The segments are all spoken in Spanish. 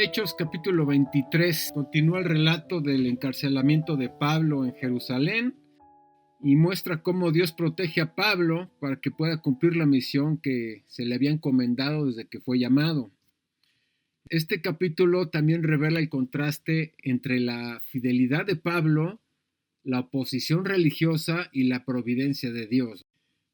Hechos capítulo 23 continúa el relato del encarcelamiento de Pablo en Jerusalén y muestra cómo Dios protege a Pablo para que pueda cumplir la misión que se le había encomendado desde que fue llamado. Este capítulo también revela el contraste entre la fidelidad de Pablo, la oposición religiosa y la providencia de Dios.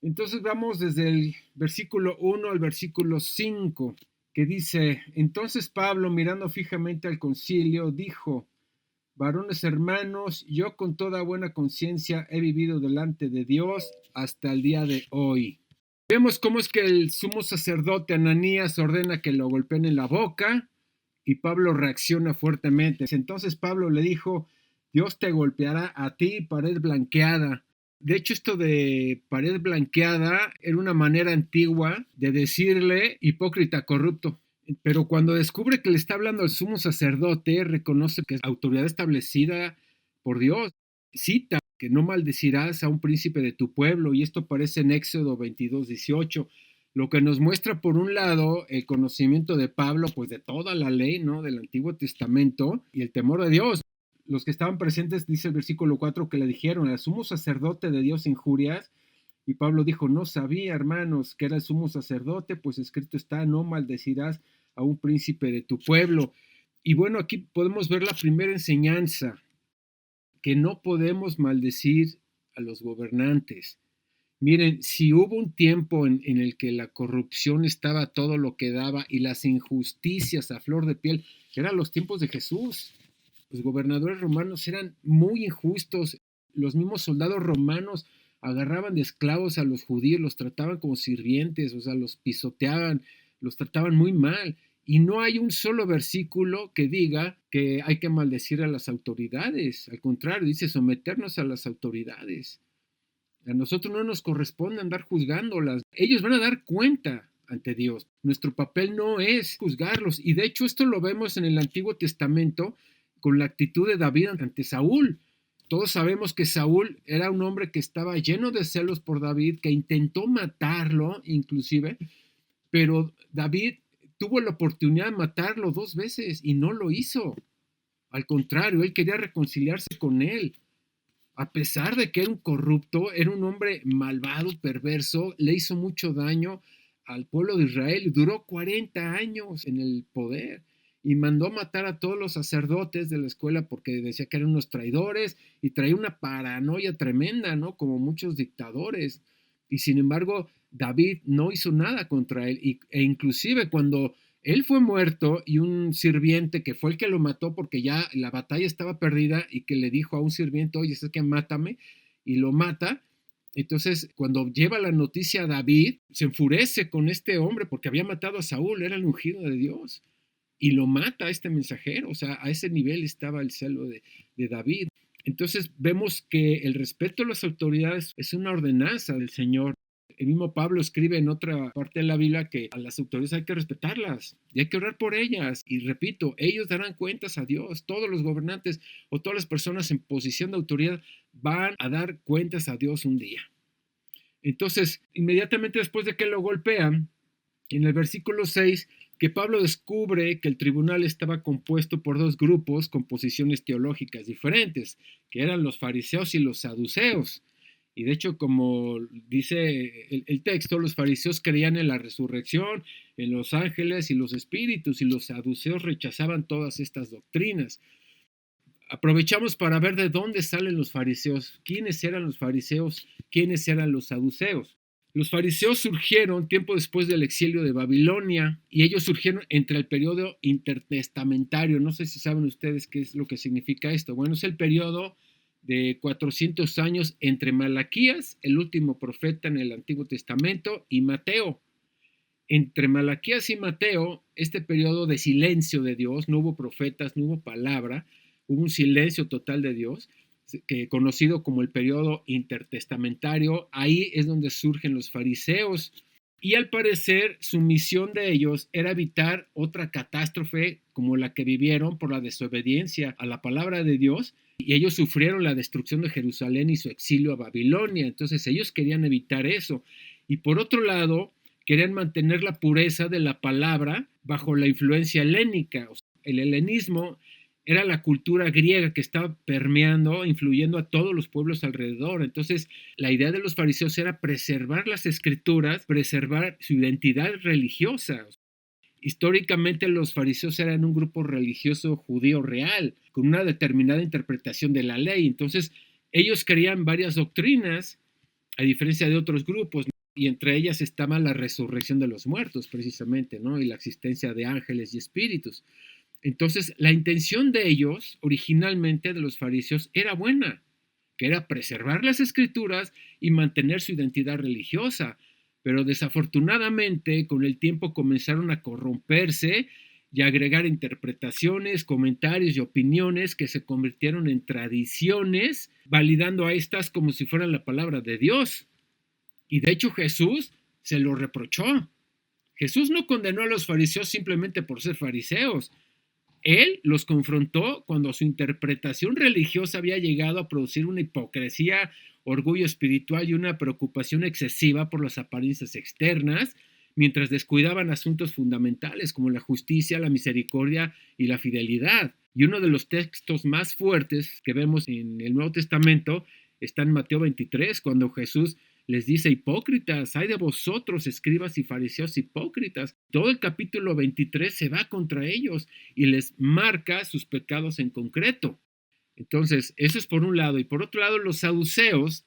Entonces vamos desde el versículo 1 al versículo 5, que dice: Entonces Pablo, mirando fijamente al concilio, dijo: Varones hermanos, yo con toda buena conciencia he vivido delante de Dios hasta el día de hoy. Vemos cómo es que el sumo sacerdote Ananías ordena que lo golpeen en la boca y Pablo reacciona fuertemente. Entonces Pablo le dijo: Dios te golpeará a ti, pared blanqueada. De hecho, esto de pared blanqueada era una manera antigua de decirle hipócrita corrupto. Pero cuando descubre que le está hablando al sumo sacerdote, reconoce que es autoridad establecida por Dios. Cita que no maldecirás a un príncipe de tu pueblo, y esto aparece en Éxodo 22:18, lo que nos muestra por un lado el conocimiento de Pablo, pues de toda la ley, ¿no?, del Antiguo Testamento, y el temor de Dios. Los que estaban presentes, dice el versículo 4, que le dijeron: al sumo sacerdote de Dios injurias. Y Pablo dijo: no sabía, hermanos, que era el sumo sacerdote, pues escrito está: no maldecirás a un príncipe de tu pueblo. Y bueno, aquí podemos ver la primera enseñanza, que no podemos maldecir a los gobernantes. Miren, si hubo un tiempo en el que la corrupción estaba todo lo que daba y las injusticias a flor de piel, eran los tiempos de Jesús. Los gobernadores romanos eran muy injustos. Los mismos soldados romanos agarraban de esclavos a los judíos, los trataban como sirvientes, o sea, los pisoteaban, los trataban muy mal. Y no hay un solo versículo que diga que hay que maldecir a las autoridades. Al contrario, dice someternos a las autoridades. A nosotros no nos corresponde andar juzgándolas. Ellos van a dar cuenta ante Dios. Nuestro papel no es juzgarlos. Y de hecho esto lo vemos en el Antiguo Testamento con la actitud de David ante Saúl. Todos sabemos que Saúl era un hombre que estaba lleno de celos por David, que intentó matarlo inclusive, pero David tuvo la oportunidad de matarlo 2 veces y no lo hizo. Al contrario, él quería reconciliarse con él. A pesar de que era un corrupto, era un hombre malvado, perverso, le hizo mucho daño al pueblo de Israel. Duró 40 años en el poder y mandó matar a todos los sacerdotes de la escuela porque decía que eran unos traidores y traía una paranoia tremenda, ¿no?, como muchos dictadores. Y sin embargo, David no hizo nada contra él, e inclusive cuando él fue muerto y un sirviente que fue el que lo mató porque ya la batalla estaba perdida y que le dijo a un sirviente: oye, es que mátame, y lo mata. Entonces, cuando lleva la noticia a David, se enfurece con este hombre porque había matado a Saúl, era el ungido de Dios, y lo mata a este mensajero. O sea, a ese nivel estaba el celo de David. Entonces vemos que el respeto a las autoridades es una ordenanza del Señor. El mismo Pablo escribe en otra parte de la Biblia que a las autoridades hay que respetarlas y hay que orar por ellas. Y repito, ellos darán cuentas a Dios. Todos los gobernantes o todas las personas en posición de autoridad van a dar cuentas a Dios un día. Entonces, inmediatamente después de que lo golpean, en el versículo 6, que Pablo descubre que el tribunal estaba compuesto por 2 grupos con posiciones teológicas diferentes, que eran los fariseos y los saduceos. Y de hecho, como dice el texto, los fariseos creían en la resurrección, en los ángeles y los espíritus, y los saduceos rechazaban todas estas doctrinas. Aprovechamos para ver de dónde salen los fariseos, quiénes eran los fariseos, quiénes eran los saduceos. Los fariseos surgieron tiempo después del exilio de Babilonia, y ellos surgieron entre el periodo intertestamentario. No sé si saben ustedes qué es lo que significa esto. Bueno, es el periodo de 400 años entre Malaquías, el último profeta en el Antiguo Testamento, y Mateo. Entre Malaquías y Mateo, este periodo de silencio de Dios, no hubo profetas, no hubo palabra, hubo un silencio total de Dios, conocido como el periodo intertestamentario. Ahí es donde surgen los fariseos, y al parecer su misión de ellos era evitar otra catástrofe como la que vivieron por la desobediencia a la palabra de Dios, y ellos sufrieron la destrucción de Jerusalén y su exilio a Babilonia. Entonces ellos querían evitar eso, y por otro lado querían mantener la pureza de la palabra bajo la influencia helénica. El helenismo era la cultura griega que estaba permeando, influyendo a todos los pueblos alrededor. Entonces, la idea de los fariseos era preservar las escrituras, preservar su identidad religiosa. Históricamente los fariseos eran un grupo religioso judío real, con una determinada interpretación de la ley. Entonces, ellos creían varias doctrinas, a diferencia de otros grupos, y entre ellas estaba la resurrección de los muertos, precisamente, ¿no? Y la existencia de ángeles y espíritus. Entonces, la intención de ellos, originalmente de los fariseos, era buena, que era preservar las escrituras y mantener su identidad religiosa, pero desafortunadamente con el tiempo comenzaron a corromperse y a agregar interpretaciones, comentarios y opiniones que se convirtieron en tradiciones, validando a estas como si fueran la palabra de Dios. Y de hecho Jesús se lo reprochó. Jesús no condenó a los fariseos simplemente por ser fariseos. Él los confrontó cuando su interpretación religiosa había llegado a producir una hipocresía, orgullo espiritual y una preocupación excesiva por las apariencias externas, mientras descuidaban asuntos fundamentales como la justicia, la misericordia y la fidelidad. Y uno de los textos más fuertes que vemos en el Nuevo Testamento está en Mateo 23, cuando Jesús les dice: hipócritas, ay de vosotros, escribas y fariseos hipócritas. Todo el capítulo 23 se va contra ellos y les marca sus pecados en concreto. Entonces, eso es por un lado. Y por otro lado, los saduceos,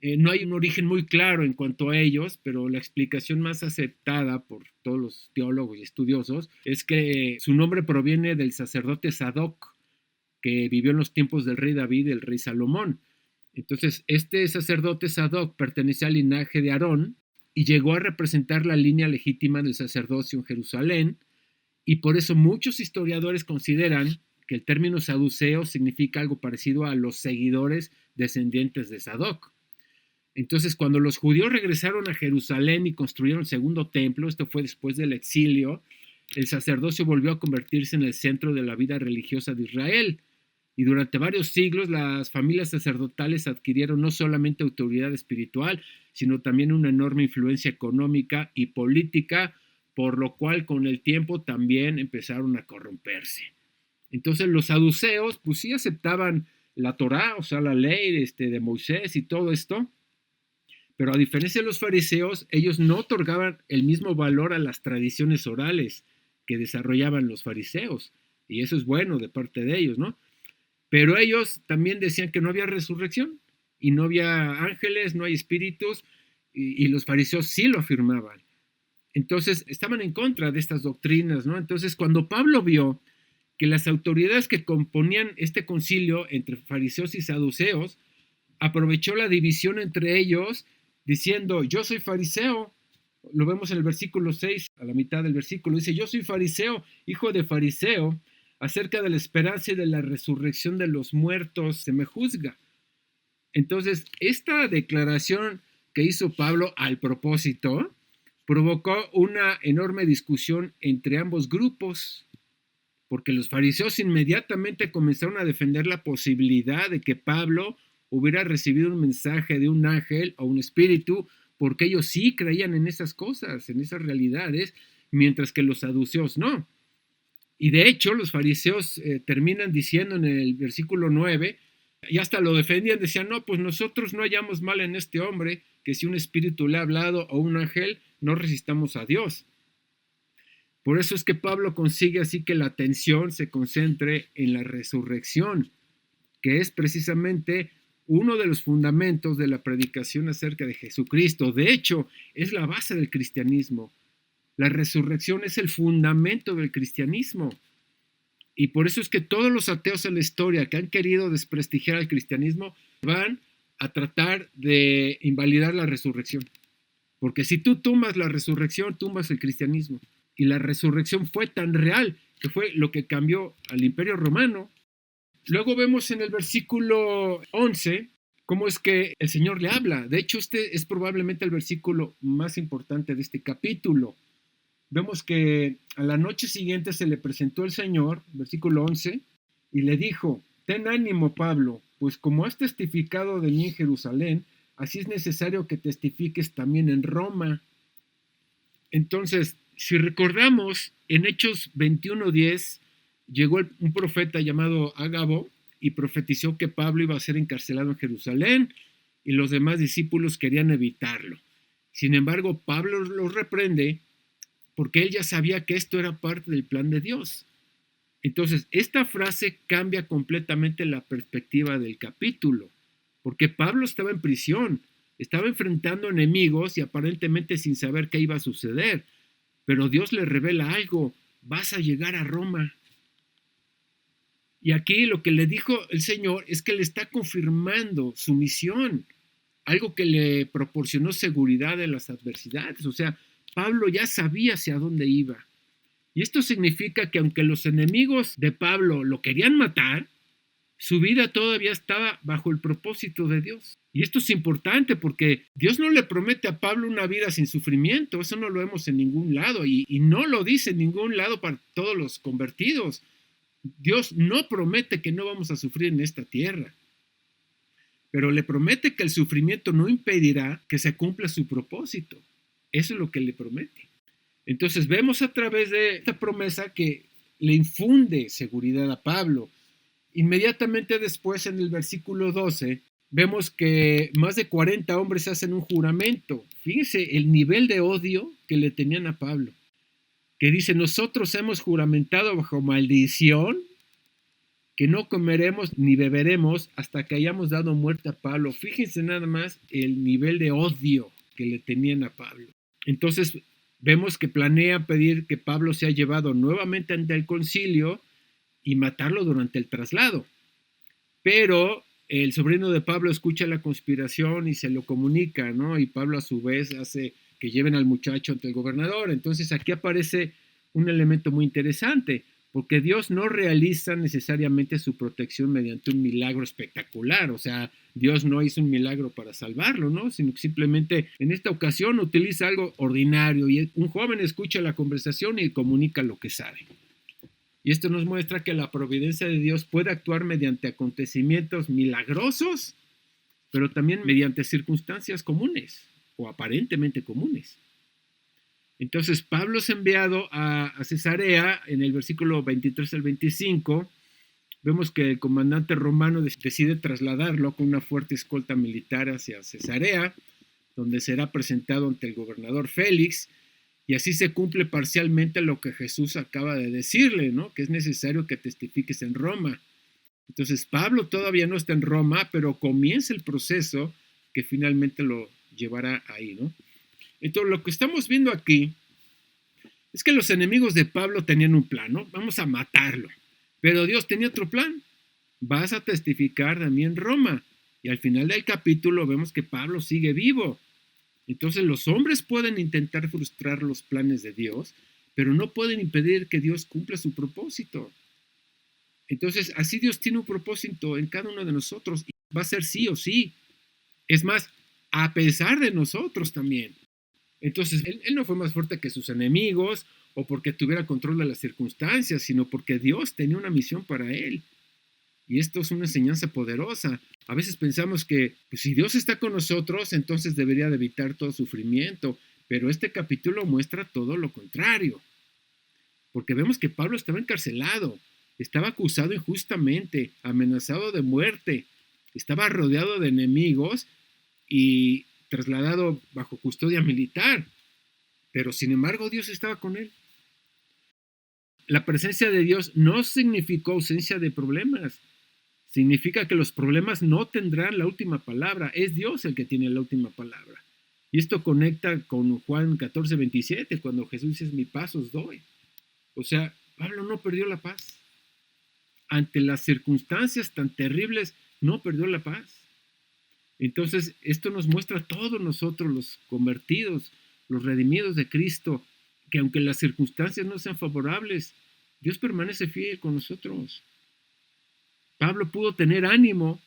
no hay un origen muy claro en cuanto a ellos, pero la explicación más aceptada por todos los teólogos y estudiosos es que su nombre proviene del sacerdote Sadoc, que vivió en los tiempos del rey David y el rey Salomón. Entonces, este sacerdote Sadoc pertenecía al linaje de Aarón y llegó a representar la línea legítima del sacerdocio en Jerusalén, y por eso muchos historiadores consideran que el término saduceo significa algo parecido a los seguidores descendientes de Sadoc. Entonces, cuando los judíos regresaron a Jerusalén y construyeron el segundo templo, esto fue después del exilio, el sacerdocio volvió a convertirse en el centro de la vida religiosa de Israel. Y durante varios siglos las familias sacerdotales adquirieron no solamente autoridad espiritual, sino también una enorme influencia económica y política, por lo cual con el tiempo también empezaron a corromperse. Entonces los saduceos pues sí aceptaban la Torá, o sea, la ley de Moisés y todo esto, pero a diferencia de los fariseos, ellos no otorgaban el mismo valor a las tradiciones orales que desarrollaban los fariseos, y eso es bueno de parte de ellos, ¿no? Pero ellos también decían que no había resurrección y no había ángeles, no hay espíritus, y los fariseos sí lo afirmaban. Entonces estaban en contra de estas doctrinas, ¿no? Entonces cuando Pablo vio que las autoridades que componían este concilio entre fariseos y saduceos, aprovechó la división entre ellos diciendo: yo soy fariseo. Lo vemos en el versículo 6, a la mitad del versículo, dice: yo soy fariseo, hijo de fariseo, acerca de la esperanza y de la resurrección de los muertos se me juzga. Entonces, esta declaración que hizo Pablo al propósito provocó una enorme discusión entre ambos grupos, porque los fariseos inmediatamente comenzaron a defender la posibilidad de que Pablo hubiera recibido un mensaje de un ángel o un espíritu, porque ellos sí creían en esas cosas, en esas realidades, mientras que los saduceos no. Y de hecho, los fariseos terminan diciendo en el versículo 9, y hasta lo defendían, decían: no, pues nosotros no hallamos mal en este hombre, que si un espíritu le ha hablado o un ángel, no resistamos a Dios. Por eso es que Pablo consigue así que la atención se concentre en la resurrección, que es precisamente uno de los fundamentos de la predicación acerca de Jesucristo. De hecho, es la base del cristianismo. La resurrección es el fundamento del cristianismo. Y por eso es que todos los ateos en la historia que han querido desprestigiar al cristianismo van a tratar de invalidar la resurrección. Porque si tú tumbas la resurrección, tumbas el cristianismo. Y la resurrección fue tan real que fue lo que cambió al Imperio Romano. Luego vemos en el versículo 11 cómo es que el Señor le habla. De hecho, este es probablemente el versículo más importante de este capítulo. Vemos que a la noche siguiente se le presentó el Señor, versículo 11, y le dijo: ten ánimo, Pablo, pues como has testificado de mí en Jerusalén, así es necesario que testifiques también en Roma. Entonces, si recordamos, en Hechos 21:10 llegó un profeta llamado Ágabo y profetizó que Pablo iba a ser encarcelado en Jerusalén y los demás discípulos querían evitarlo. Sin embargo, Pablo los reprende porque él ya sabía que esto era parte del plan de Dios. Entonces, esta frase cambia completamente la perspectiva del capítulo, porque Pablo estaba en prisión, estaba enfrentando enemigos y aparentemente sin saber qué iba a suceder, pero Dios le revela algo: vas a llegar a Roma. Y aquí lo que le dijo el Señor es que le está confirmando su misión, algo que le proporcionó seguridad en las adversidades. O sea, Pablo ya sabía hacia dónde iba. Y esto significa que aunque los enemigos de Pablo lo querían matar, su vida todavía estaba bajo el propósito de Dios. Y esto es importante porque Dios no le promete a Pablo una vida sin sufrimiento. Eso no lo vemos en ningún lado y no lo dice en ningún lado para todos los convertidos. Dios no promete que no vamos a sufrir en esta tierra, pero le promete que el sufrimiento no impedirá que se cumpla su propósito. Eso es lo que le promete. Entonces vemos a través de esta promesa que le infunde seguridad a Pablo. Inmediatamente después, en el versículo 12, vemos que más de 40 hombres hacen un juramento. Fíjense el nivel de odio que le tenían a Pablo, que dice: nosotros hemos juramentado bajo maldición que no comeremos ni beberemos hasta que hayamos dado muerte a Pablo. Fíjense nada más el nivel de odio que le tenían a Pablo. Entonces vemos que planea pedir que Pablo sea llevado nuevamente ante el concilio y matarlo durante el traslado. Pero el sobrino de Pablo escucha la conspiración y se lo comunica, ¿no? Y Pablo a su vez hace que lleven al muchacho ante el gobernador. Entonces aquí aparece un elemento muy interesante, porque Dios no realiza necesariamente su protección mediante un milagro espectacular. O sea, Dios no hizo un milagro para salvarlo, ¿no? Sino que simplemente en esta ocasión utiliza algo ordinario y un joven escucha la conversación y comunica lo que sabe. Y esto nos muestra que la providencia de Dios puede actuar mediante acontecimientos milagrosos, pero también mediante circunstancias comunes o aparentemente comunes. Entonces Pablo es enviado a Cesarea. En el versículo 23 al 25 vemos que el comandante romano decide trasladarlo con una fuerte escolta militar hacia Cesarea, donde será presentado ante el gobernador Félix, y así se cumple parcialmente lo que Jesús acaba de decirle, ¿no? Que es necesario que testifiques en Roma. Entonces Pablo todavía no está en Roma, pero comienza el proceso que finalmente lo llevará ahí, ¿no? Entonces lo que estamos viendo aquí es que los enemigos de Pablo tenían un plan, ¿no? Vamos a matarlo. Pero Dios tenía otro plan. Vas a testificar de mí en Roma. Y al final del capítulo vemos que Pablo sigue vivo. Entonces los hombres pueden intentar frustrar los planes de Dios, pero no pueden impedir que Dios cumpla su propósito. Entonces así Dios tiene un propósito en cada uno de nosotros y va a ser sí o sí. Es más, a pesar de nosotros también. Entonces él no fue más fuerte que sus enemigos o porque tuviera control de las circunstancias, sino porque Dios tenía una misión para él. Y esto es una enseñanza poderosa. A veces pensamos que pues, si Dios está con nosotros, entonces debería de evitar todo sufrimiento. Pero este capítulo muestra todo lo contrario. Porque vemos que Pablo estaba encarcelado, estaba acusado injustamente, amenazado de muerte, estaba rodeado de enemigos y trasladado bajo custodia militar. Pero sin embargo Dios estaba con él. La presencia de Dios no significó ausencia de problemas. Significa que los problemas no tendrán la última palabra. Es Dios el que tiene la última palabra. Y esto conecta con Juan 14:27, cuando Jesús dice: mi paz os doy. O sea, Pablo no perdió la paz. Ante las circunstancias tan terribles, no perdió la paz. Entonces, esto nos muestra a todos nosotros, los convertidos, los redimidos de Cristo, que aunque las circunstancias no sean favorables, Dios permanece fiel con nosotros. Pablo pudo tener ánimo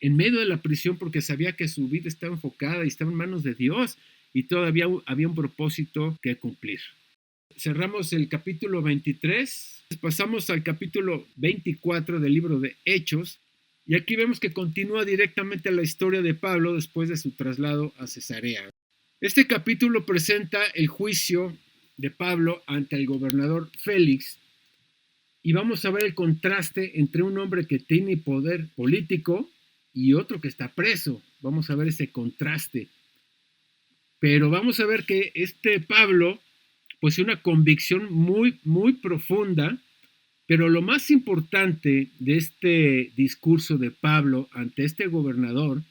en medio de la prisión porque sabía que su vida estaba enfocada y estaba en manos de Dios y todavía había un propósito que cumplir. Cerramos el capítulo 23, pasamos al capítulo 24 del libro de Hechos y aquí vemos que continúa directamente la historia de Pablo después de su traslado a Cesarea. Este capítulo presenta el juicio de Pablo ante el gobernador Félix. Y vamos a ver el contraste entre un hombre que tiene poder político y otro que está preso. Vamos a ver ese contraste. Pero vamos a ver que este Pablo, pues una convicción muy, muy profunda, pero lo más importante de este discurso de Pablo ante este gobernador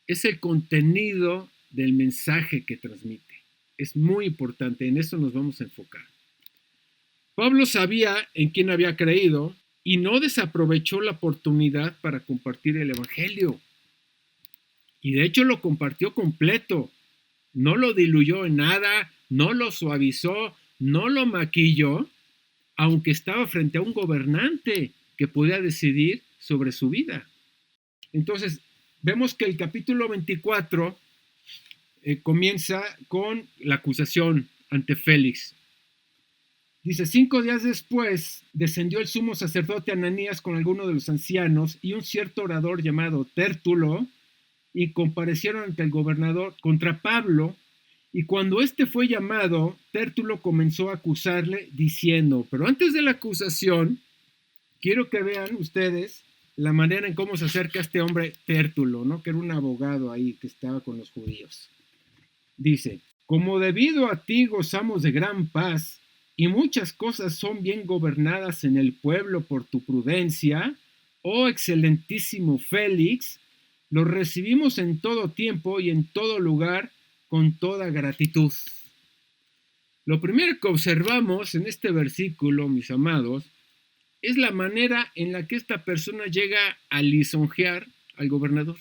es el contenido del mensaje que transmite. Es muy importante, en eso nos vamos a enfocar. Pablo sabía en quién había creído y no desaprovechó la oportunidad para compartir el evangelio. Y de hecho lo compartió completo. No lo diluyó en nada, no lo suavizó, no lo maquilló, aunque estaba frente a un gobernante que podía decidir sobre su vida. Entonces, vemos que el capítulo 24 comienza con la acusación ante Félix. Dice, 5 días después descendió el sumo sacerdote Ananías con algunos de los ancianos y un cierto orador llamado Tértulo y comparecieron ante el gobernador contra Pablo. Y cuando éste fue llamado, Tértulo comenzó a acusarle diciendo, pero antes de la acusación, quiero que vean ustedes la manera en cómo se acerca este hombre Tértulo, ¿no? Que era un abogado ahí que estaba con los judíos. Dice, como debido a ti gozamos de gran paz y muchas cosas son bien gobernadas en el pueblo por tu prudencia, oh excelentísimo Félix, lo recibimos en todo tiempo y en todo lugar con toda gratitud. Lo primero que observamos en este versículo, mis amados, es la manera en la que esta persona llega a lisonjear al gobernador.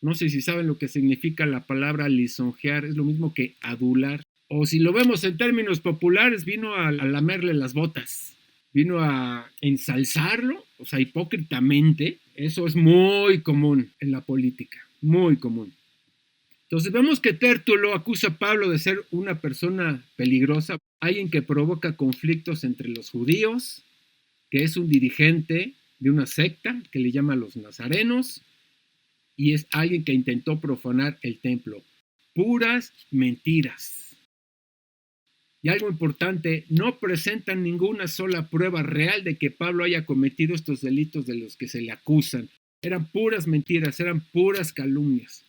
No sé si saben lo que significa la palabra lisonjear, es lo mismo que adular. O si lo vemos en términos populares, vino a lamerle las botas, vino a ensalzarlo, o sea, hipócritamente. Eso es muy común en la política, muy común. Entonces vemos que Tértulo acusa a Pablo de ser una persona peligrosa, alguien que provoca conflictos entre los judíos, que es un dirigente de una secta que le llama los nazarenos, y es alguien que intentó profanar el templo. Puras mentiras. Y algo importante, no presentan ninguna sola prueba real de que Pablo haya cometido estos delitos de los que se le acusan. Eran puras mentiras, eran puras calumnias.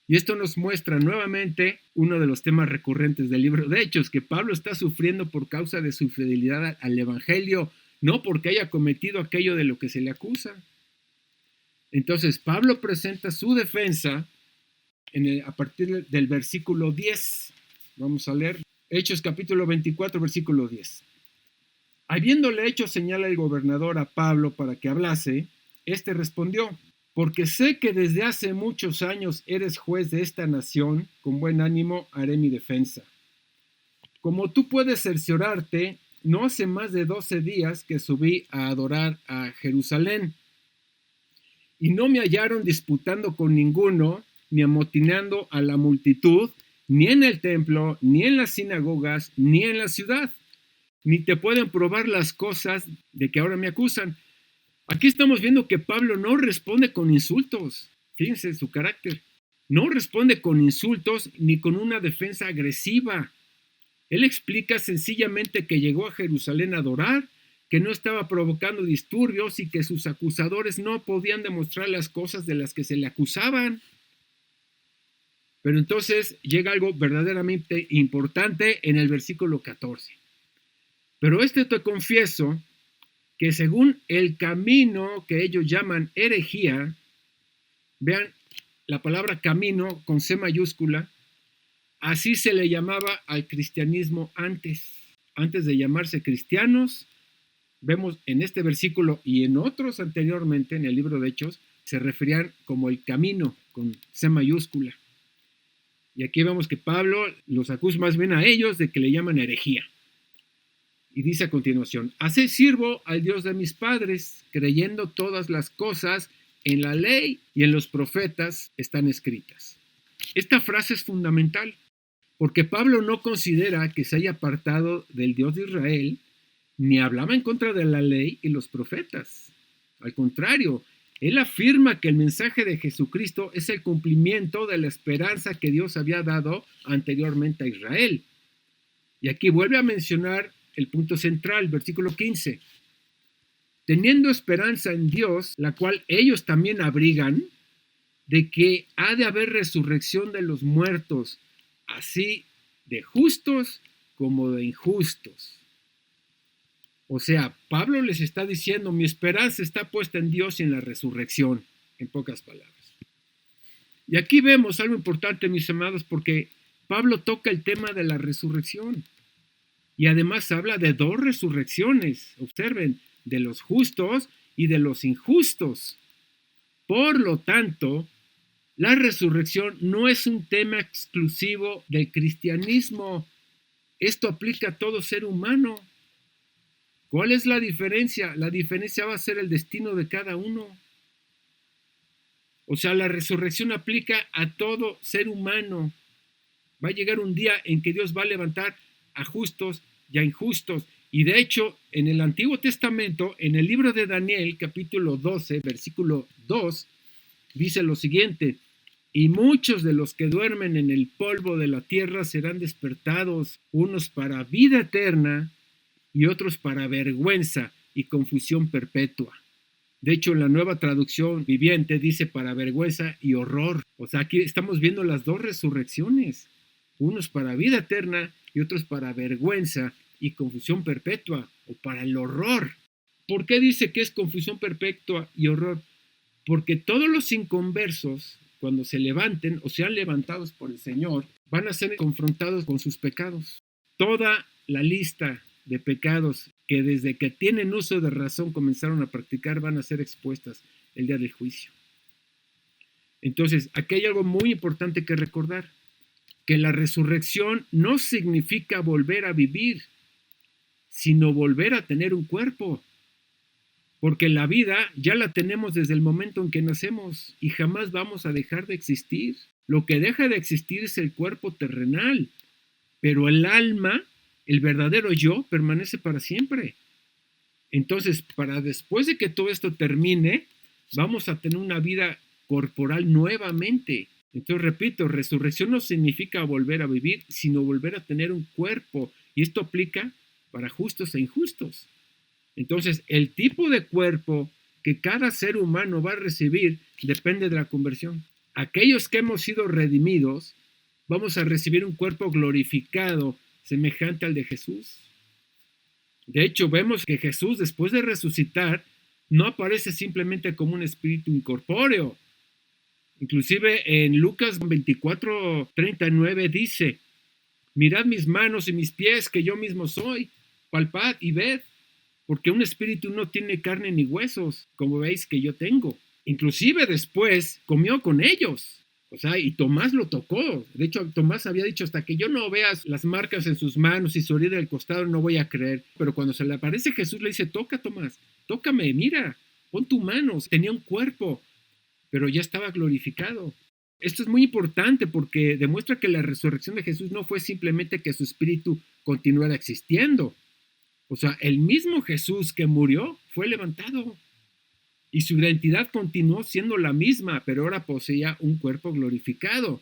Y esto nos muestra nuevamente uno de los temas recurrentes del libro de Hechos, que Pablo está sufriendo por causa de su fidelidad al Evangelio, no porque haya cometido aquello de lo que se le acusa. Entonces, Pablo presenta su defensa a partir del versículo 10. Vamos a leer Hechos capítulo 24, versículo 10. Habiéndole hecho señal al gobernador a Pablo para que hablase, éste respondió, porque sé que desde hace muchos años eres juez de esta nación, con buen ánimo haré mi defensa. Como tú puedes cerciorarte, no hace más de 12 días que subí a adorar a Jerusalén, y no me hallaron disputando con ninguno, ni amotinando a la multitud, ni en el templo, ni en las sinagogas, ni en la ciudad. Ni te pueden probar las cosas de que ahora me acusan. Aquí estamos viendo que Pablo no responde con insultos. Fíjense su carácter. No responde con insultos ni con una defensa agresiva. Él explica sencillamente que llegó a Jerusalén a adorar, que no estaba provocando disturbios y que sus acusadores no podían demostrar las cosas de las que se le acusaban. Pero entonces llega algo verdaderamente importante en el versículo 14. Pero te confieso que según el camino que ellos llaman herejía, vean la palabra camino con C mayúscula, así se le llamaba al cristianismo antes de llamarse cristianos. Vemos en este versículo y en otros anteriormente en el libro de Hechos, se referían como el camino con C mayúscula. Y aquí vemos que Pablo los acusa más bien a ellos de que le llaman herejía. Y dice a continuación, así sirvo al Dios de mis padres, creyendo todas las cosas en la ley y en los profetas están escritas. Esta frase es fundamental, porque Pablo no considera que se haya apartado del Dios de Israel, ni hablaba en contra de la ley y los profetas. Al contrario, él afirma que el mensaje de Jesucristo es el cumplimiento de la esperanza que Dios había dado anteriormente a Israel. Y aquí vuelve a mencionar el punto central, versículo 15. teniendo esperanza en Dios, la cual ellos también abrigan, de que ha de haber resurrección de los muertos, así de justos como de injustos. O sea, Pablo les está diciendo, mi esperanza está puesta en Dios y en la resurrección, en pocas palabras. Y aquí vemos algo importante, mis amados, porque Pablo toca el tema de la resurrección. Y además habla de dos resurrecciones, observen, de los justos y de los injustos. Por lo tanto, la resurrección no es un tema exclusivo del cristianismo. Esto aplica a todo ser humano. ¿Cuál es la diferencia? La diferencia va a ser el destino de cada uno. O sea, la resurrección aplica a todo ser humano. Va a llegar un día en que Dios va a levantar a justos y a injustos. Y de hecho, en el Antiguo Testamento, en el libro de Daniel, capítulo 12, versículo 2, dice lo siguiente: y muchos de los que duermen en el polvo de la tierra serán despertados, unos para vida eterna y otros para vergüenza y confusión perpetua. De hecho, en la Nueva Traducción Viviente dice para vergüenza y horror. O sea, aquí estamos viendo las dos resurrecciones. Unos para vida eterna y otros para vergüenza y confusión perpetua o para el horror. ¿Por qué dice que es confusión perpetua y horror? Porque todos los inconversos, cuando se levanten o sean levantados por el Señor, van a ser confrontados con sus pecados. Toda la lista de pecados que desde que tienen uso de razón comenzaron a practicar van a ser expuestas el día del juicio. Entonces, aquí hay algo muy importante que recordar, que la resurrección no significa volver a vivir, sino volver a tener un cuerpo. Porque la vida ya la tenemos desde el momento en que nacemos y jamás vamos a dejar de existir. Lo que deja de existir es el cuerpo terrenal, pero el alma, el verdadero yo, permanece para siempre. Entonces, para después de que todo esto termine, vamos a tener una vida corporal nuevamente. Entonces, repito, resurrección no significa volver a vivir, sino volver a tener un cuerpo. Y esto aplica para justos e injustos. Entonces, el tipo de cuerpo que cada ser humano va a recibir depende de la conversión. Aquellos que hemos sido redimidos, vamos a recibir un cuerpo glorificado, semejante al de Jesús. De hecho, vemos que Jesús, después de resucitar, no aparece simplemente como un espíritu incorpóreo. Inclusive en Lucas 24:39 dice: mirad mis manos y mis pies, que yo mismo soy, palpad y ved. Porque un espíritu no tiene carne ni huesos, como veis que yo tengo. Inclusive después comió con ellos. O sea, y Tomás lo tocó. De hecho, Tomás había dicho, hasta que yo no vea las marcas en sus manos y su herida del costado, no voy a creer. Pero cuando se le aparece Jesús, le dice, toca, Tomás, tócame, mira, pon tu mano. Tenía un cuerpo, pero ya estaba glorificado. Esto es muy importante porque demuestra que la resurrección de Jesús no fue simplemente que su espíritu continuara existiendo. O sea, el mismo Jesús que murió fue levantado y su identidad continuó siendo la misma, pero ahora poseía un cuerpo glorificado.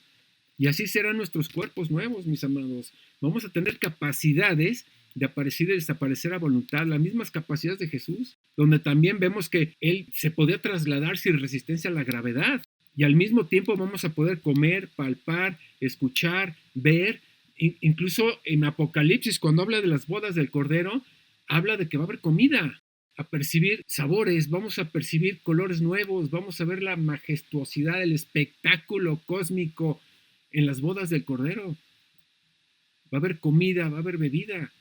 Y así serán nuestros cuerpos nuevos, mis amados. Vamos a tener capacidades de aparecer y desaparecer a voluntad, las mismas capacidades de Jesús, donde también vemos que Él se podía trasladar sin resistencia a la gravedad. Y al mismo tiempo vamos a poder comer, palpar, escuchar, ver. Incluso en Apocalipsis, cuando habla de las bodas del Cordero, habla de que va a haber comida, a percibir sabores, vamos a percibir colores nuevos, vamos a ver la majestuosidad, el espectáculo cósmico en las bodas del Cordero. Va a haber comida, va a haber bebida.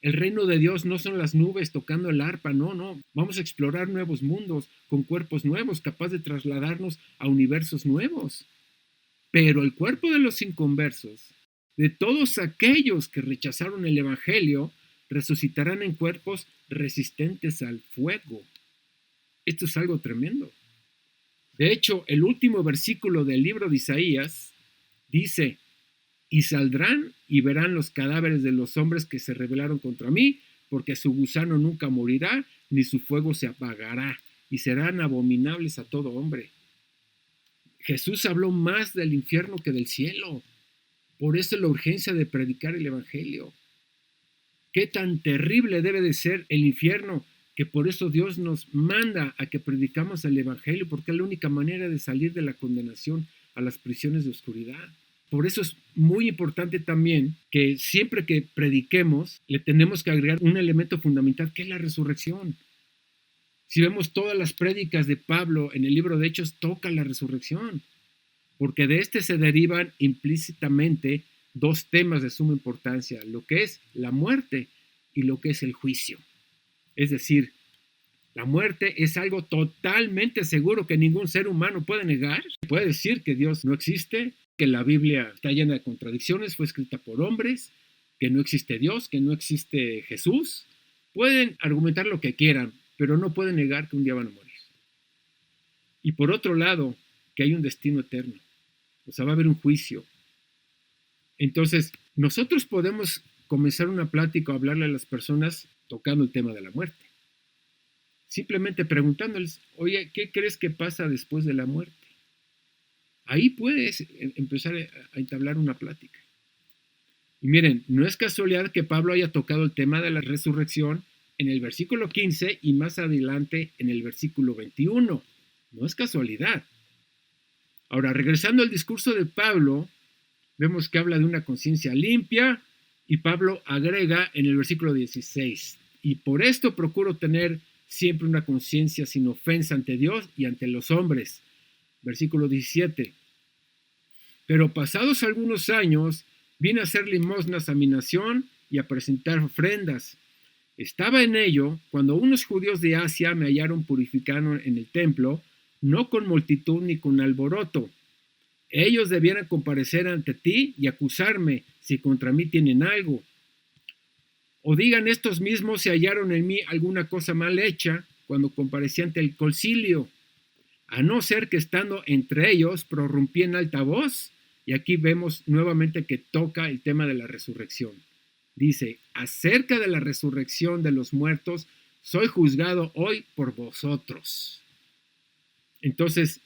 El reino de Dios no son las nubes tocando el arpa, no. Vamos a explorar nuevos mundos con cuerpos nuevos, capaz de trasladarnos a universos nuevos. Pero el cuerpo de los inconversos, de todos aquellos que rechazaron el evangelio, resucitarán en cuerpos resistentes al fuego. Esto es algo tremendo. De hecho, el último versículo del libro de Isaías dice: y saldrán y verán los cadáveres de los hombres que se rebelaron contra mí, porque su gusano nunca morirá, ni su fuego se apagará, y serán abominables a todo hombre. Jesús habló más del infierno que del cielo. Por eso la urgencia de predicar el evangelio. ¿Qué tan terrible debe de ser el infierno que por eso Dios nos manda a que predicamos el Evangelio, porque es la única manera de salir de la condenación a las prisiones de oscuridad. Por eso es muy importante también que siempre que prediquemos le tenemos que agregar un elemento fundamental, que es la resurrección. Si vemos todas las prédicas de Pablo en el libro de Hechos, toca la resurrección, porque de este se derivan implícitamente dos temas de suma importancia, lo que es la muerte y lo que es el juicio. Es decir, la muerte es algo totalmente seguro que ningún ser humano puede negar. Puede decir que Dios no existe, que la Biblia está llena de contradicciones, fue escrita por hombres, que no existe Dios, que no existe Jesús. Pueden argumentar lo que quieran, pero no pueden negar que un día van a morir. Y por otro lado, que hay un destino eterno. O sea, va a haber un juicio. Entonces, nosotros podemos comenzar una plática o hablarle a las personas tocando el tema de la muerte. Simplemente preguntándoles, oye, ¿qué crees que pasa después de la muerte? Ahí puedes empezar a entablar una plática. Y miren, no es casualidad que Pablo haya tocado el tema de la resurrección en el versículo 15 y más adelante en el versículo 21. No es casualidad. Ahora, regresando al discurso de Pablo, vemos que habla de una conciencia limpia y Pablo agrega en el versículo 16, y por esto procuro tener siempre una conciencia sin ofensa ante Dios y ante los hombres. Versículo 17. Pero pasados algunos años, vine a hacer limosnas a mi nación y a presentar ofrendas. Estaba en ello cuando unos judíos de Asia me hallaron purificando en el templo, no con multitud ni con alboroto. Ellos debieran comparecer ante ti y acusarme si contra mí tienen algo. O digan estos mismos si hallaron en mí alguna cosa mal hecha cuando comparecí ante el concilio, a no ser que estando entre ellos prorrumpí en alta voz. Y aquí vemos nuevamente que toca el tema de la resurrección. Dice, acerca de la resurrección de los muertos, soy juzgado hoy por vosotros. Entonces,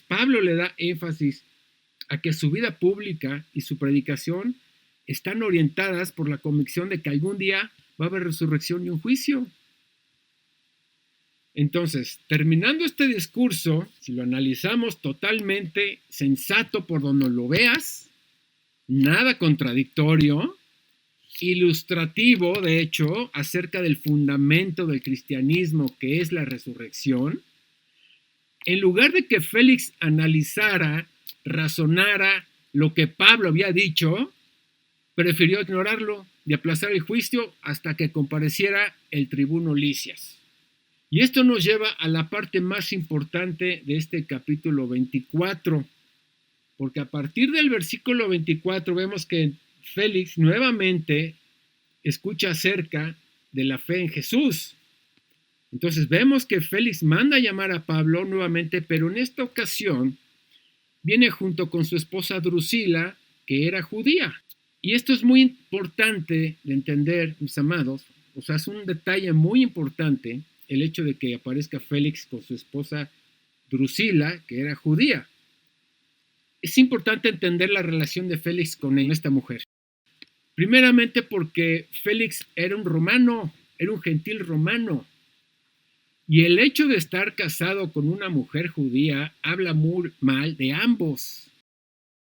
Pablo le da énfasis a que su vida pública y su predicación están orientadas por la convicción de que algún día va a haber resurrección y un juicio. Entonces, terminando este discurso, si lo analizamos totalmente sensato por donde lo veas, nada contradictorio, ilustrativo, de hecho, acerca del fundamento del cristianismo que es la resurrección, en lugar de que Félix analizara, razonara lo que Pablo había dicho, prefirió ignorarlo y aplazar el juicio hasta que compareciera el tribuno Lisias. Y esto nos lleva a la parte más importante de este capítulo 24, porque a partir del versículo 24 vemos que Félix nuevamente escucha acerca de la fe en Jesús. Entonces vemos que Félix manda a llamar a Pablo nuevamente, pero en esta ocasión viene junto con su esposa Drusila, que era judía. Y esto es muy importante de entender, mis amados, o sea, es un detalle muy importante el hecho de que aparezca Félix con su esposa Drusila, que era judía. Es importante entender la relación de Félix con esta mujer. Primeramente porque Félix era un romano, era un gentil romano. Y el hecho de estar casado con una mujer judía habla muy mal de ambos.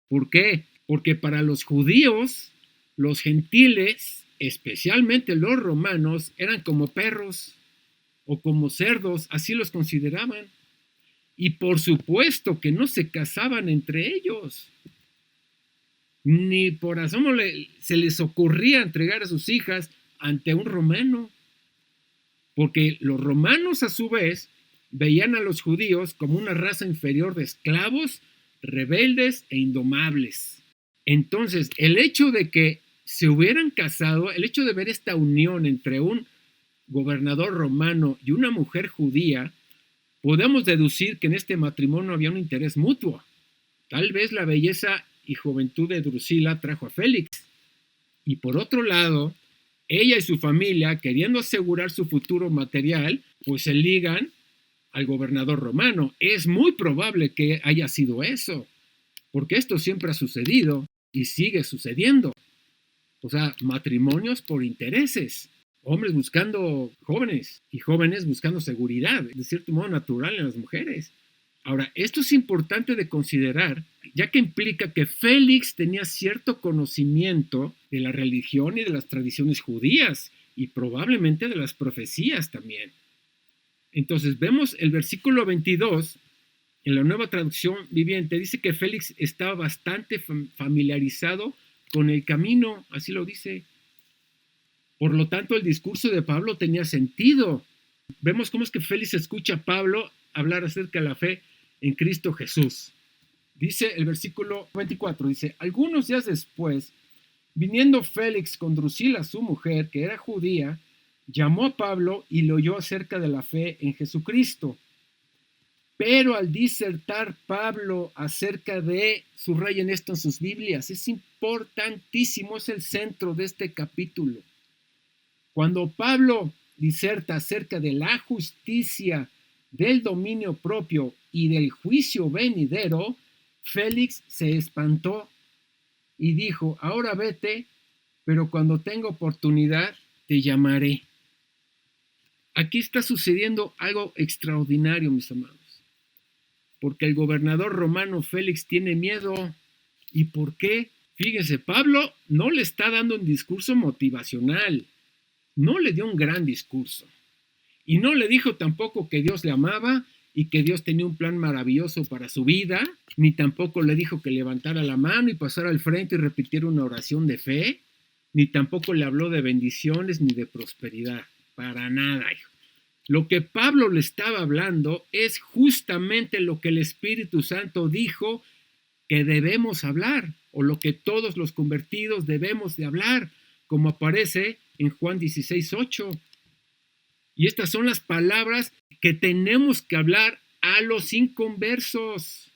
¿Por qué? Porque para los judíos, los gentiles, especialmente los romanos, eran como perros o como cerdos, así los consideraban. Y por supuesto que no se casaban entre ellos. Ni por asomo se les ocurría entregar a sus hijas ante un romano. Porque los romanos a su vez veían a los judíos como una raza inferior de esclavos, rebeldes e indomables. Entonces, el hecho de que se hubieran casado, el hecho de ver esta unión entre un gobernador romano y una mujer judía, podemos deducir que en este matrimonio había un interés mutuo. Tal vez la belleza y juventud de Drusila trajo a Félix. Y por otro lado, ella y su familia, queriendo asegurar su futuro material, pues se ligan al gobernador romano. Es muy probable que haya sido eso, porque esto siempre ha sucedido y sigue sucediendo. O sea, matrimonios por intereses. hombres buscando jóvenes y jóvenes buscando seguridad, de cierto modo natural en las mujeres. Ahora, esto es importante de considerar, ya que implica que Félix tenía cierto conocimiento de la religión y de las tradiciones judías y probablemente de las profecías también. Entonces, vemos el versículo 22 en la Nueva Traducción Viviente, dice que Félix estaba bastante familiarizado con el camino, así lo dice. Por lo tanto, el discurso de Pablo tenía sentido. Vemos cómo es que Félix escucha a Pablo hablar acerca de la fe en Cristo Jesús. Dice el versículo 24, dice, algunos días después, viniendo Félix con Drusila, su mujer, que era judía, llamó a Pablo y le oyó acerca de la fe en Jesucristo. Pero al disertar Pablo acerca de, subrayen esto en sus Biblias, es importantísimo, es el centro de este capítulo. Cuando Pablo diserta acerca de la justicia, del dominio propio y del juicio venidero, Félix se espantó y dijo, ahora vete, pero cuando tenga oportunidad te llamaré. Aquí está sucediendo algo extraordinario, mis amados, porque el gobernador romano Félix tiene miedo. ¿Y por qué? Fíjense, Pablo no le está dando un discurso motivacional, no le dio un gran discurso, y no le dijo tampoco que Dios le amaba y que Dios tenía un plan maravilloso para su vida, ni tampoco le dijo que levantara la mano y pasara al frente y repitiera una oración de fe, ni tampoco le habló de bendiciones ni de prosperidad, para nada, hijo. Lo que Pablo le estaba hablando es justamente lo que el Espíritu Santo dijo que debemos hablar, o lo que todos los convertidos debemos de hablar, como aparece en Juan 16:8. Y estas son las palabras que tenemos que hablar a los inconversos.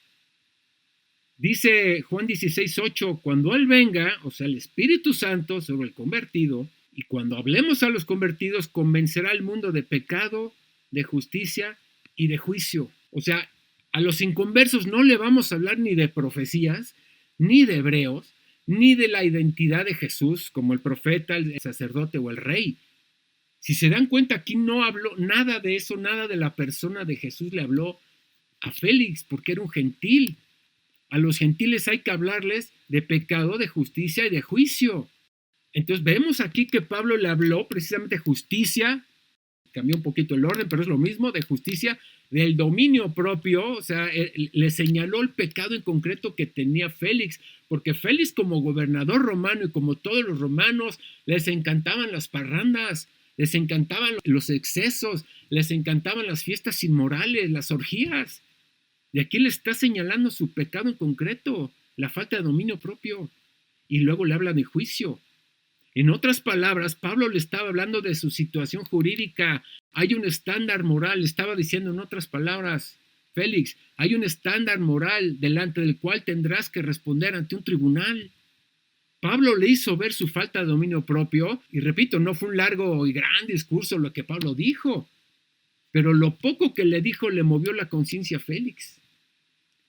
Dice Juan 16:8, cuando Él venga, o sea, el Espíritu Santo sobre el convertido, y cuando hablemos a los convertidos, convencerá al mundo de pecado, de justicia y de juicio. O sea, a los inconversos no le vamos a hablar ni de profecías, ni de hebreos, ni de la identidad de Jesús como el profeta, el sacerdote o el rey. Si se dan cuenta, aquí no habló nada de eso, nada de la persona de Jesús le habló a Félix, porque era un gentil. A los gentiles hay que hablarles de pecado, de justicia y de juicio. Entonces vemos aquí que Pablo le habló precisamente de justicia, cambió un poquito el orden, pero es lo mismo, de justicia, del dominio propio, o sea, le señaló el pecado en concreto que tenía Félix, porque Félix como gobernador romano y como todos los romanos, les encantaban las parrandas, les encantaban los excesos, les encantaban las fiestas inmorales, las orgías. Y aquí le está señalando su pecado en concreto, la falta de dominio propio, y luego le habla de juicio. En otras palabras, Pablo le estaba hablando de su situación jurídica. Hay un estándar moral, estaba diciendo en otras palabras, Félix, hay un estándar moral delante del cual tendrás que responder ante un tribunal. Pablo le hizo ver su falta de dominio propio, y repito, no fue un largo y gran discurso lo que Pablo dijo, pero lo poco que le dijo le movió la conciencia a Félix.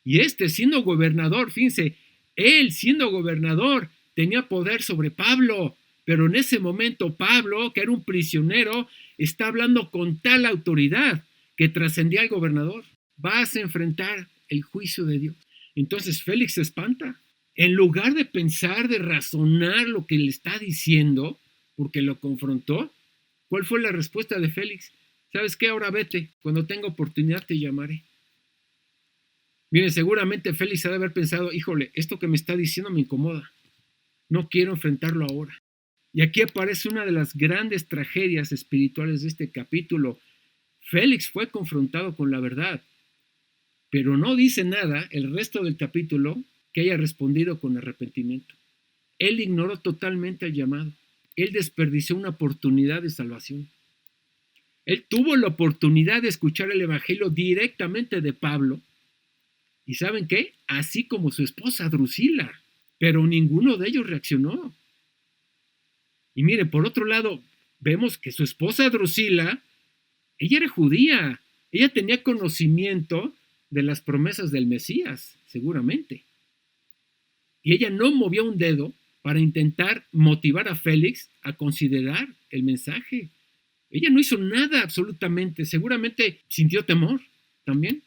Y siendo gobernador, fíjense, él siendo gobernador tenía poder sobre Pablo, pero en ese momento Pablo, que era un prisionero, está hablando con tal autoridad que trascendía al gobernador. Vas a enfrentar el juicio de Dios. Entonces Félix se espanta. En lugar de pensar, de razonar lo que le está diciendo, porque lo confrontó, ¿cuál fue la respuesta de Félix? ¿Sabes qué? Ahora vete, cuando tenga oportunidad te llamaré. Miren, seguramente Félix ha de haber pensado, híjole, esto que me está diciendo me incomoda. No quiero enfrentarlo ahora. Y aquí aparece una de las grandes tragedias espirituales de este capítulo. Félix fue confrontado con la verdad, pero no dice nada el resto del capítulo que haya respondido con arrepentimiento. Él ignoró totalmente el llamado. Él desperdició una oportunidad de salvación. Él tuvo la oportunidad de escuchar el evangelio directamente de Pablo. ¿Y saben qué? Así como su esposa Drusila. Pero ninguno de ellos reaccionó. Y mire, por otro lado, vemos que su esposa Drusila, ella era judía. Ella tenía conocimiento de las promesas del Mesías, seguramente. Y ella no movió un dedo para intentar motivar a Félix a considerar el mensaje. Ella no hizo nada absolutamente, seguramente sintió temor también.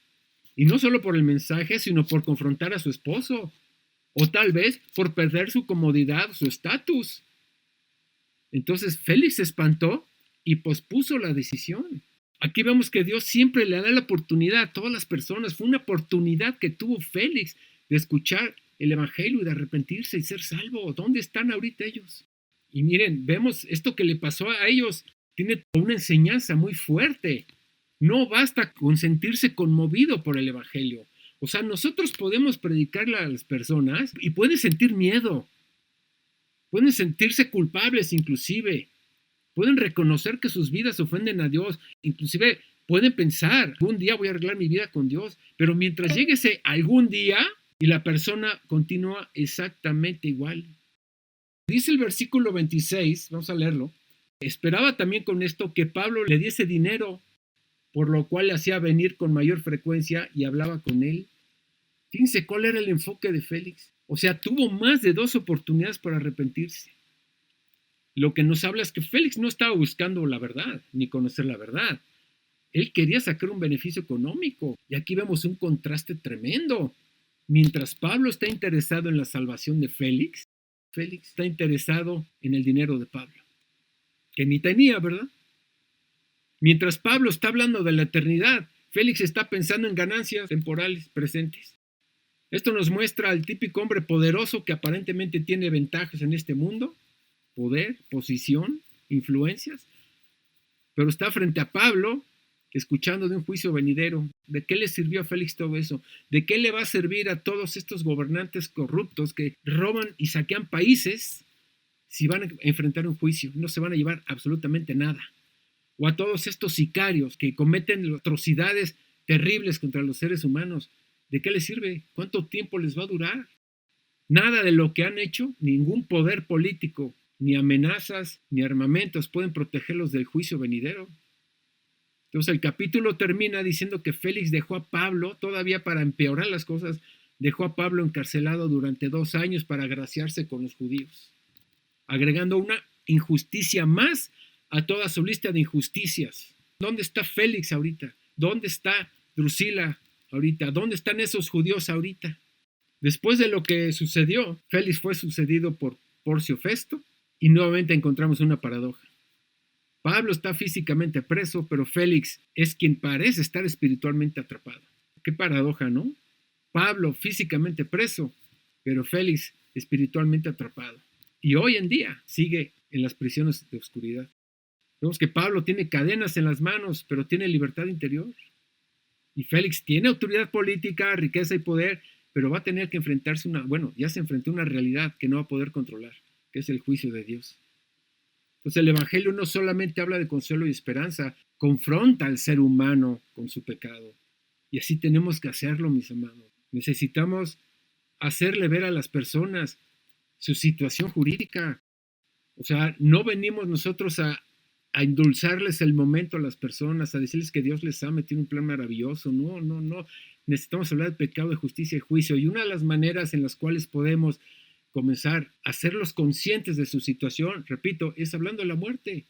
Y no solo por el mensaje, sino por confrontar a su esposo. O tal vez por perder su comodidad, su estatus. Entonces Félix se espantó y pospuso la decisión. Aquí vemos que Dios siempre le da la oportunidad a todas las personas. Fue una oportunidad que tuvo Félix de escuchar el evangelio y de arrepentirse y ser salvo. ¿Dónde están ahorita ellos? Y miren, vemos esto que le pasó a ellos. Tiene una enseñanza muy fuerte. No basta con sentirse conmovido por el evangelio. O sea, nosotros podemos predicarle a las personas y pueden sentir miedo. Pueden sentirse culpables inclusive. Pueden reconocer que sus vidas ofenden a Dios. Inclusive pueden pensar, algún día voy a arreglar mi vida con Dios. Pero mientras llegue ese algún día y la persona continúa exactamente igual. Dice el versículo 26, vamos a leerlo. Esperaba también con esto que Pablo le diese dinero, por lo cual le hacía venir con mayor frecuencia y hablaba con él. Fíjense cuál era el enfoque de Félix. O sea, tuvo más de 2 oportunidades para arrepentirse. Lo que nos habla es que Félix no estaba buscando la verdad, ni conocer la verdad. Él quería sacar un beneficio económico. Y aquí vemos un contraste tremendo. Mientras Pablo está interesado en la salvación de Félix, Félix está interesado en el dinero de Pablo, que ni tenía, ¿verdad? Mientras Pablo está hablando de la eternidad, Félix está pensando en ganancias temporales presentes. Esto nos muestra al típico hombre poderoso que aparentemente tiene ventajas en este mundo, poder, posición, influencias, pero está frente a Pablo escuchando de un juicio venidero. ¿De qué le sirvió a Félix todo eso? ¿De qué le va a servir a todos estos gobernantes corruptos que roban y saquean países si van a enfrentar un juicio? No se van a llevar absolutamente nada. O a todos estos sicarios que cometen atrocidades terribles contra los seres humanos. ¿De qué les sirve? ¿Cuánto tiempo les va a durar? Nada de lo que han hecho, ningún poder político, ni amenazas, ni armamentos pueden protegerlos del juicio venidero. Entonces el capítulo termina diciendo que Félix dejó a Pablo, todavía para empeorar las cosas, dejó a Pablo encarcelado durante 2 años para agraciarse con los judíos, agregando una injusticia más a toda su lista de injusticias. ¿Dónde está Félix ahorita? ¿Dónde está Drusila ahorita? ¿Dónde están esos judíos ahorita? Después de lo que sucedió, Félix fue sucedido por Porcio Festo y nuevamente encontramos una paradoja. Pablo está físicamente preso, pero Félix es quien parece estar espiritualmente atrapado. Qué paradoja, ¿no? Pablo físicamente preso, pero Félix espiritualmente atrapado. Y hoy en día sigue en las prisiones de oscuridad. Vemos que Pablo tiene cadenas en las manos, pero tiene libertad interior. Y Félix tiene autoridad política, riqueza y poder, pero va a tener que enfrentarse ya se enfrentó a una realidad que no va a poder controlar, que es el juicio de Dios. Entonces el Evangelio no solamente habla de consuelo y esperanza, confronta al ser humano con su pecado. Y así tenemos que hacerlo, mis amados. Necesitamos hacerle ver a las personas su situación jurídica. O sea, no venimos nosotros a endulzarles el momento a las personas, a decirles que Dios les ama, tiene un plan maravilloso. No, no, no. Necesitamos hablar de pecado, de justicia y juicio. Y una de las maneras en las cuales podemos comenzar a hacerlos conscientes de su situación, repito, es hablando de la muerte.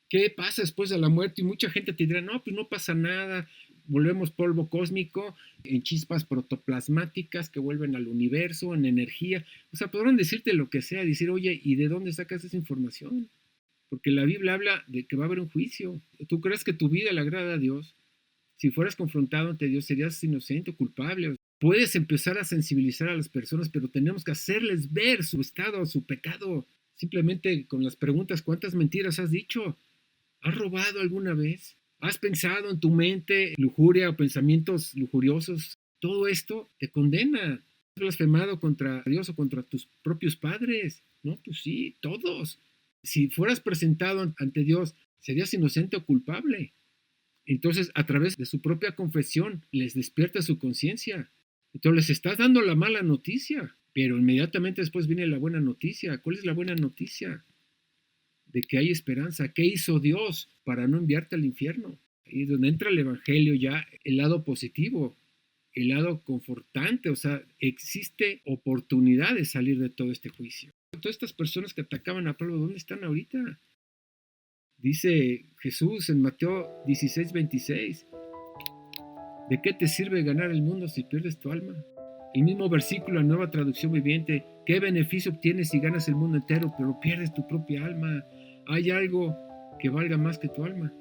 ¿Qué pasa después de la muerte? Y mucha gente te dirá, no, pues no pasa nada, volvemos polvo cósmico, en chispas protoplasmáticas que vuelven al universo, en energía. O sea, podrán decirte lo que sea, decir, oye, ¿y de dónde sacas esa información? Porque la Biblia habla de que va a haber un juicio. ¿Tú crees que tu vida le agrada a Dios? Si fueras confrontado ante Dios, serías inocente o culpable. Puedes empezar a sensibilizar a las personas, pero tenemos que hacerles ver su estado, su pecado. Simplemente con las preguntas, ¿cuántas mentiras has dicho? ¿Has robado alguna vez? ¿Has pensado en tu mente lujuria o pensamientos lujuriosos? Todo esto te condena. ¿Has blasfemado contra Dios o contra tus propios padres? No, pues sí, todos. Si fueras presentado ante Dios, serías inocente o culpable. Entonces, a través de su propia confesión, les despierta su conciencia. Entonces, les estás dando la mala noticia, pero inmediatamente después viene la buena noticia. ¿Cuál es la buena noticia? De que hay esperanza. ¿Qué hizo Dios para no enviarte al infierno? Ahí es donde entra el Evangelio ya, el lado positivo, el lado confortante. O sea, existe oportunidad de salir de todo este juicio. Todas estas personas que atacaban a Pablo, ¿dónde están ahorita? Dice Jesús en Mateo 16:26, ¿de qué te sirve ganar el mundo si pierdes tu alma? El mismo versículo, la Nueva Traducción Viviente, ¿qué beneficio obtienes si ganas el mundo entero pero pierdes tu propia alma? ¿Hay algo que valga más que tu alma?